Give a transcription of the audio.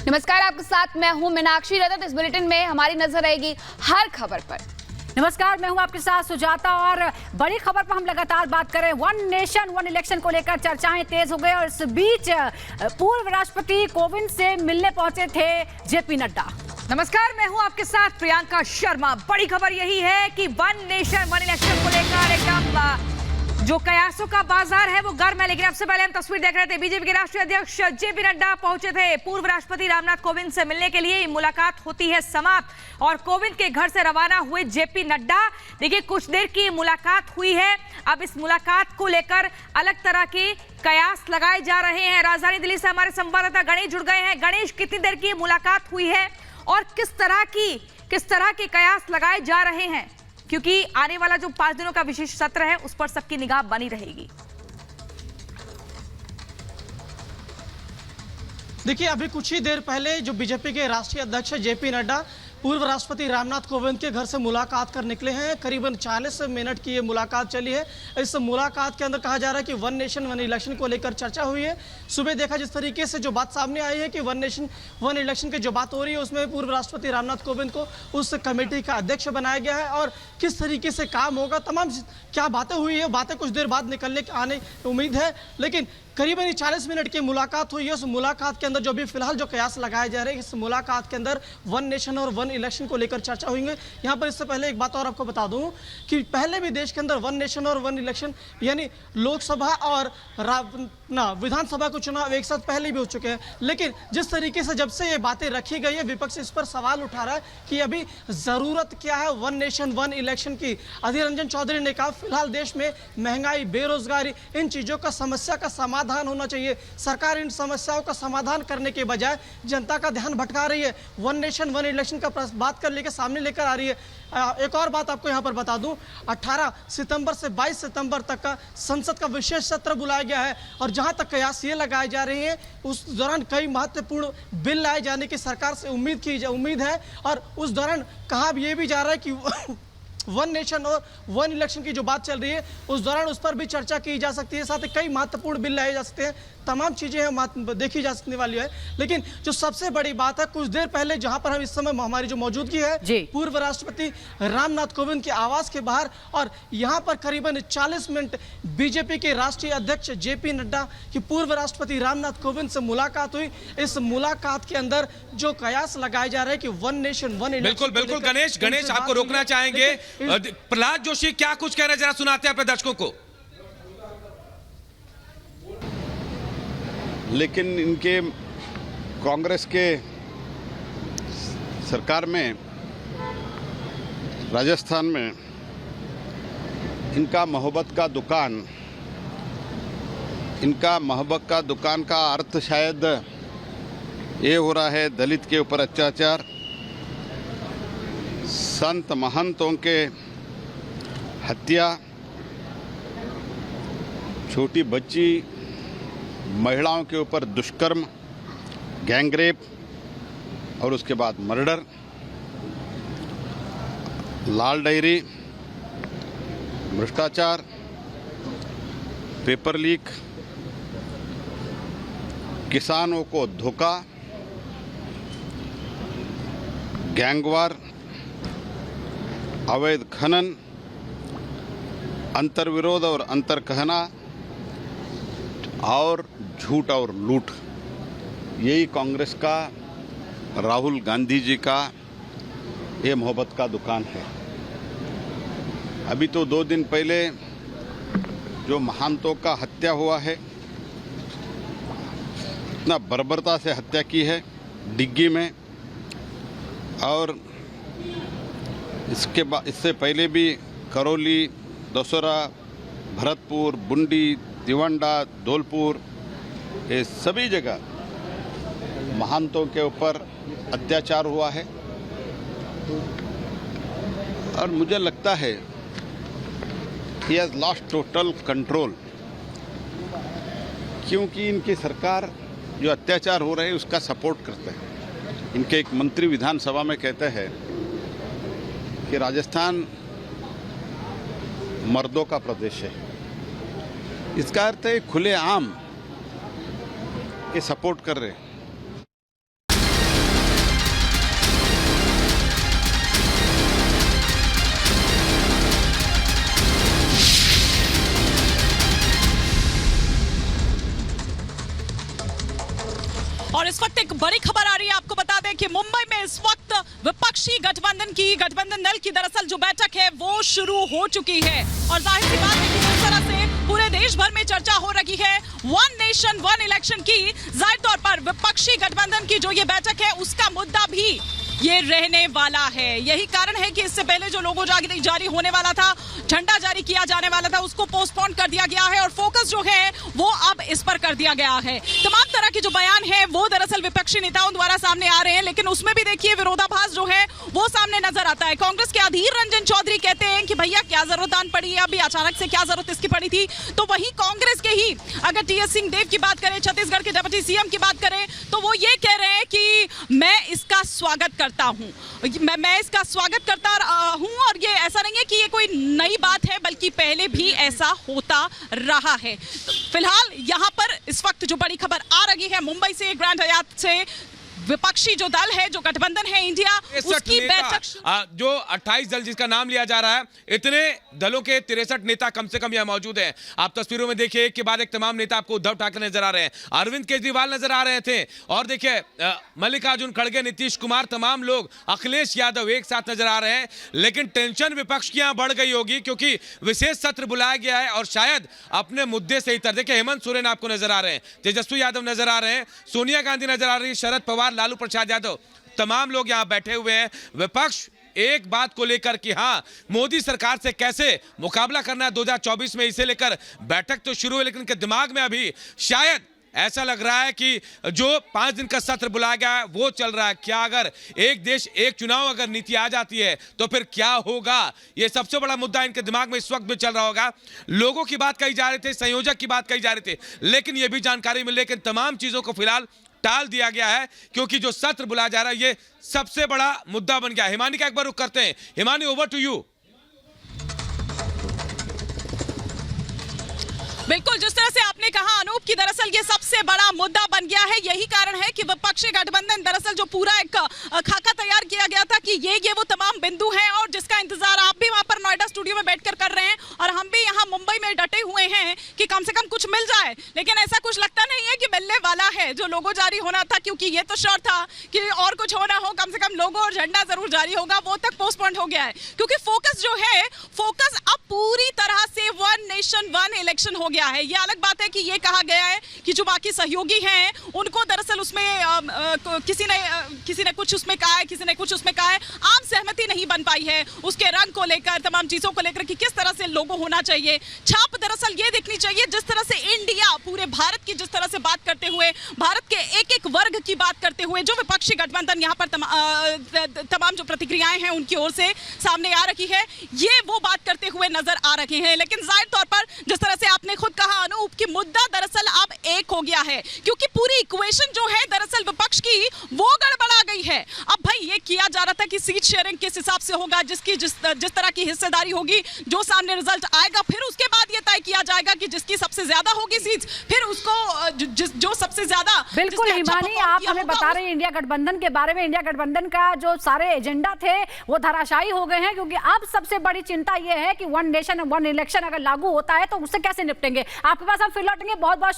नमस्कार, आपके साथ मैं हूं मीनाक्षी रजत। इस बुलेटिन में हमारी नजर रहेगी हर खबर पर। नमस्कार, मैं हूं आपके साथ सुजाता और बड़ी खबर पर हम लगातार बात करें। वन नेशन वन इलेक्शन को लेकर चर्चाएं तेज हो गई और इस बीच पूर्व राष्ट्रपति कोविंद से मिलने पहुंचे थे जेपी नड्डा। नमस्कार, मैं हूं आपके साथ प्रियंका शर्मा। बड़ी खबर यही है कि वन नेशन वन इलेक्शन को लेकर एकदम जो कयासों का बाजार है वो गर्म है। लेकिन सबसे पहले हम तस्वीर देख रहे थे, बीजेपी के राष्ट्रीय अध्यक्ष जेपी नड्डा पहुंचे थे पूर्व राष्ट्रपति रामनाथ कोविंद से मिलने के लिए। मुलाकात होती है समाप्त और कोविंद के घर से रवाना हुए जेपी नड्डा। देखिए, कुछ देर की मुलाकात हुई है। अब इस मुलाकात को लेकर अलग तरह के कयास लगाए जा रहे हैं। राजधानी दिल्ली से हमारे संवाददाता गणेश जुड़ गए हैं। गणेश, कितनी देर की मुलाकात हुई है और किस तरह के कयास लगाए जा रहे हैं, क्योंकि आने वाला जो 5 दिनों का विशेष सत्र है उस पर सबकी निगाह बनी रहेगी। देखिए, अभी कुछ ही देर पहले जो बीजेपी के राष्ट्रीय अध्यक्ष जेपी नड्डा पूर्व राष्ट्रपति रामनाथ कोविंद के घर से मुलाकात कर निकले हैं। करीबन 40 मिनट की ये मुलाकात चली है। इस मुलाकात के अंदर कहा जा रहा है कि वन नेशन वन इलेक्शन को लेकर चर्चा हुई है। सुबह देखा जिस तरीके से जो बात सामने आई है कि वन नेशन वन इलेक्शन की जो बात हो रही है उसमें पूर्व राष्ट्रपति रामनाथ कोविंद को उस कमेटी का अध्यक्ष बनाया गया है और किस तरीके से काम होगा, तमाम क्या बातें हुई है, बातें कुछ देर बाद निकलने की आने की उम्मीद है। लेकिन करीबन 40 मिनट की मुलाकात हुई है। उस मुलाकात के अंदर जो भी फिलहाल जो कयास लगाए जा रहे हैं, इस मुलाकात के अंदर वन नेशन और वन इलेक्शन को लेकर चर्चा होंगे। यहाँ पर इससे पहले एक बात और आपको बता दूं कि पहले भी देश के अंदर वन नेशन और वन इलेक्शन यानी लोकसभा और विधानसभा के चुनाव एक साथ पहले भी हो चुके हैं। लेकिन जिस तरीके से जब से ये बातें रखी गई है, विपक्ष इस पर सवाल उठा रहा है कि अभी जरूरत क्या है वन नेशन वन इलेक्शन की। अधीर रंजन चौधरी ने कहा फिलहाल देश में महंगाई, बेरोजगारी, इन चीजों का समस्या का समाधान होना चाहिए। सरकार इन समस्याओं का समाधान करने के बजाय जनता का ध्यान भटका रही है। वन नेशन वन इलेक्शन का बात कर लेकर सामने लेकर आ रही है। एक और बात आपको यहां पर बता दूं, 18 सितंबर से 22 सितंबर तक का संसद का विशेष सत्र बुलाया गया है और जहां तक कयास ये लगाए जा रहे हैं उस दौरान कई महत्वपूर्ण बिल लाए जाने की सरकार से उम्मीद है। और उस दौरान कहा यह भी जा रहा है कि वन नेशन और वन इलेक्शन की जो बात चल रही है उस दौरान उस पर भी चर्चा की जा सकती है। साथ ही कई महत्वपूर्ण बिल लाए जा सकते हैं। तमाम चीजें देखी जा सकने वाली है। लेकिन जो सबसे बड़ी बात है, कुछ देर पहले जहां पर हम इस समय हमारी जो मौजूदगी है पूर्व राष्ट्रपति रामनाथ कोविंद के आवास के बाहर, और यहां पर करीबन 40 मिनट बीजेपी के राष्ट्रीय अध्यक्ष जेपी नड्डा की पूर्व राष्ट्रपति रामनाथ कोविंद से मुलाकात हुई। इस मुलाकात के अंदर जो कयास लगाए जा रहे हैं कि वन नेशन वन इलेक्शन। बिल्कुल गणेश आपको रोकना चाहेंगे। प्रहलाद जोशी क्या कुछ कह रहे हैं, जरा सुनाते हैं अपने दर्शकों को। लेकिन इनके कांग्रेस के सरकार में राजस्थान में इनका मोहब्बत का दुकान का अर्थ शायद ये हो रहा है, दलित के ऊपर अत्याचार, संत महंतों के हत्या, छोटी बच्ची महिलाओं के ऊपर दुष्कर्म, गैंगरेप और उसके बाद मर्डर, लाल डायरी, भ्रष्टाचार, पेपर लीक, किसानों को धोखा, गैंगवार, अवैध खनन, अंतर्विरोध और अंतर्कहना और झूठ और लूट, यही कांग्रेस का, राहुल गांधी जी का ये मोहब्बत का दुकान है। अभी तो 2 दिन पहले जो महंतों का हत्या हुआ है, इतना बर्बरता से हत्या की है डिग्गी में, और इससे पहले भी करौली, दसोरा, भरतपुर, बुंडी, तिवंडा, धौलपुर, ये सभी जगह महंतों के ऊपर अत्याचार हुआ है। और मुझे लगता है he has lost total control, क्योंकि इनकी सरकार जो अत्याचार हो रहे हैं उसका सपोर्ट करते हैं। इनके एक मंत्री विधानसभा में कहते हैं कि राजस्थान मर्दों का प्रदेश है। इसका अर्थ है खुलेआम ये सपोर्ट कर रहे हैं। इस वक्त एक बड़ी खबर आ रही है, आपको बता दें कि मुंबई में इस वक्त विपक्षी गठबंधन दल की दरअसल जो बैठक है वो शुरू हो चुकी है और जाहिर सी बात है कि जिस तरह से पूरे देश भर में चर्चा हो रही है वन नेशन वन इलेक्शन की, जाहिर तौर पर विपक्षी गठबंधन की जो ये बैठक है उसका मुद्दा भी ये रहने वाला है। यही कारण है कि इससे पहले जो लोगो जारी होने वाला था, झंडा जारी किया जाने वाला था, उसको पोस्टपोन कर दिया गया है और फोकस जो है वो अब इस पर कर दिया गया है। तमाम तरह के जो बयान है वो दरअसल विपक्षी नेताओं द्वारा सामने आ रहे हैं, लेकिन उसमें भी देखिए विरोधाभास जो है वो सामने नजर आता है। कांग्रेस के अधीर रंजन चौधरी कहते हैं कि भैया क्या जरूरत आन पड़ी है, अभी अचानक से क्या जरूरत इसकी पड़ी थी। तो वही कांग्रेस के ही अगर टीएस सिंहदेव की बात करें, छत्तीसगढ़ के डिप्टी सीएम की बात करें, तो वो ये कह रहे हैं कि मैं इसका स्वागत करता हूं, मैं इसका स्वागत करता हूं और ये ऐसा नहीं है कि ये कोई नई बात है, बल्कि पहले भी ऐसा होता रहा है। तो फिलहाल यहां पर इस वक्त जो बड़ी खबर आ रही है मुंबई से, ग्रैंड हयात से, विपक्षी जो दल है, जो गठबंधन है इंडिया, उसकी बैठक जो 28 दल जिसका नाम लिया जा रहा है, इतने दलों के 63 नेता कम से कम यहां मौजूद हैं। आप तस्वीरों में देखिए एक के बाद एक तमाम नेता आपको उद्धव ठाकरे नजर आ रहे हैं, अरविंद केजरीवाल नजर आ रहे थे और देखिए मल्लिकार्जुन खड़गे, नीतीश कुमार, तमाम लोग, अखिलेश यादव एक साथ नजर आ रहे हैं। लेकिन टेंशन विपक्ष की यहां बढ़ गई होगी क्योंकि विशेष सत्र बुलाया गया है और शायद अपने मुद्दे से इतर, देखिए हेमंत सोरेन आपको नजर आ रहे हैं, तेजस्वी यादव नजर आ रहे हैं, सोनिया गांधी नजर आ रही है, शरद पवार, लालू प्रसाद यादव, तमाम लोग यहां बैठे हुए हैं। विपक्ष एक बात को लेकर कि हां मोदी सरकार से कैसे मुकाबला करना है 2024 में, इसे लेकर बैठक तो शुरू है, लेकिन उनके दिमाग में अभी शायद ऐसा लग रहा है कि जो 5 दिन का सत्र बुलाया गया है वो चल रहा है। क्या अगर एक देश एक चुनाव अगर नीति आ जाती है तो फिर क्या होगा, ये सबसे बड़ा मुद्दा इनके दिमाग में इस वक्त भी चल रहा होगा। लोगों की बात कही जा रही थी, संयोजक की बात कही जा रही थी, लेकिन यह भी जानकारी मिल रही है कि तमाम चीजों को फिलहाल टाल दिया गया है क्योंकि जो सत्र बुलाया जा रहा है ये सबसे बड़ा मुद्दा बन गया। हिमानी का एक बार रुख करते हैं। Himani, over to you. बिल्कुल, जिस तरह से आपने कहा अनूप की दरअसल ये सबसे बड़ा मुद्दा बन गया है। यही कारण है कि विपक्षी गठबंधन दरअसल जो पूरा एक खाका तैयार किया गया था कि ये वो तमाम बिंदु हैं और जिसका इंतजार आप भी वहां पर नोएडा स्टूडियो में बैठकर कर रहे हैं और हम भी यहाँ मुंबई में डटे हुए हैं कि कम से कम कुछ मिल जाए, लेकिन ऐसा कुछ लगता नहीं है कि मिलने वाला है। जो लोगो जारी होना था, क्योंकि ये तो श्योर था कि और कुछ होना हो, कम से कम लोगो और झंडा जरूर जारी होगा, वो तक पोस्टपोन हो गया है क्योंकि फोकस जो है, फोकस अब पूरी तरह से वन नेशन वन इलेक्शन हो गया है। ये अलग बात है कि ये कहा गया है कि जो बाकी सहयोगी हैं उनको दरअसल उसमें किसी ने कुछ उसमें कहा है, किसी ने कुछ उसमें कहा है, आम सहमति नहीं बन पाई है उसके रंग को लेकर, तमाम चीजों को लेकर कि किस तरह से लोगो होना चाहिए। छाप दरअसल ये दिखनी चाहिए जिस तरह से इंडिया पूरे भारत की जिस तरह से बात करते हुए, भारत के एक एक वर्ग की बात करते हुए, जो विपक्षी गठबंधन यहाँ पर तमाम जो प्रतिक्रियाएं हैं उनकी ओर से सामने आ रही है, ये वो बात करते हुए नजर आ रहे हैं। लेकिन जाहिर तौर पर जिस तरह से आपने खुद कहा अनूप कि मुद्दा दरअसल अब एक हो गया है क्योंकि पूरी इक्वेशन जो है दरअसल विपक्ष की वो गड़बड़ा गई है। अब भाई ये किया जा रहा था कि सीट शेयरिंग किस हिसाब से होगा, जिस तरह की हिस्सेदारी होगी, जो सामने रिजल्ट आएगा फिर उसके बाद ये तय किया जाएगा कि जिसकी सबसे ज्यादा होगी सीट, फिर उसको जो सबसे ज्यादा। बिल्कुल हिमानी, आप हमें बता रहे हैं इंडिया गठबंधन के बारे में। इंडिया गठबंधन का जो सारे एजेंडा थे वो धराशायी हो गए हैं क्योंकि अब सबसे बड़ी चिंता ये है कि वन नेशन वन इलेक्शन अगर लागू होता है तो उससे कैसे निपटेंगे। आपके पास हम फिर लौटेंगे। बहुत बहुत